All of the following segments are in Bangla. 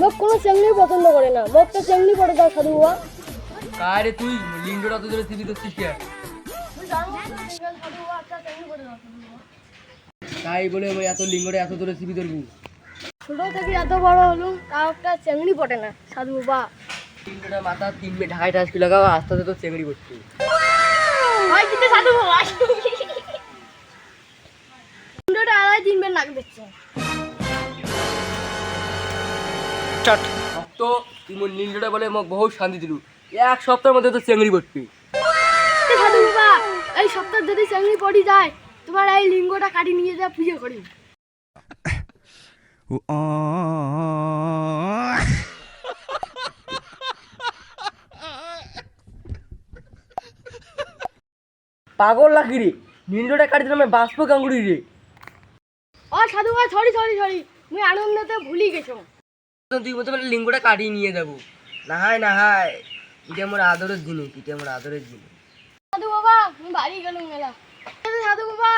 মোক কোনো চেংড়ি পছন্দ করে না, মোক তো চেংড়ি পড়ে দাও সাধু বাবা। কারে তুই লিঙ্গটা তো ধরে সিবি করছিস কে? তাই বলে আমি এত লিঙ্গটা এত ধরে সিবি ধরবো? ছোট থেকে এত বড় হলুম তাও একটা চেংড়ি পড়ে না সাধু বাবা। লিঙ্গটা মাথা 3 মে ঢাকায় টাসকি লাগাও, আস্তে আস্তে তো চেংড়ি করছিস। হয় কিন্তু সাধু বাবা লিঙ্গটা আড়াই 3 বের নাক দিচ্ছে। তো তুই মোর লিঙ্গটা বলে মোক বহুত শান্তি দিলু, এক সপ্তাহের মধ্যে তো চেংড়ি করবি। সাধু বাবা এই সপ্তাহ যদি চেংড়ি পড়ি যায় তোমার এই লিঙ্গটা কাটি নিয়ে যা পুজো করি। পাগল লাগি রে, লিঙ্গটা কাটি দিলাম বাষ্প গাঙ্গুড়ি রে। ও সাধু বাবা সরি সরি সরি, মুই আনন্দতে ভুলি গেছো। তুই বলতে পারলে লিঙ্গটা কাটিয়ে নিয়ে যাবো। না হয় না হয়, এটা আমার আদরের জিনিস, এটা আমার আদরের জিনিস। সাধু বাবা আমি বাড়ি গেলুম মেলা। সাধু বাবা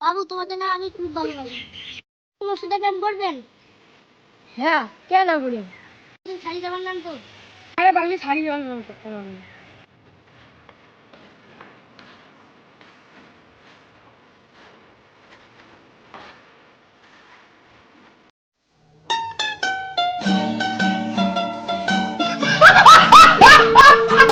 বাবু তোমাদের না আমি খুব ভালো লাগে, তোমার সাথে প্রেম করবেন? হ্যাঁ কেন করি, শাড়ি যাবার নাম তো। আরে বাঙালি শাড়ি যাবার নাম করতে পারবেন।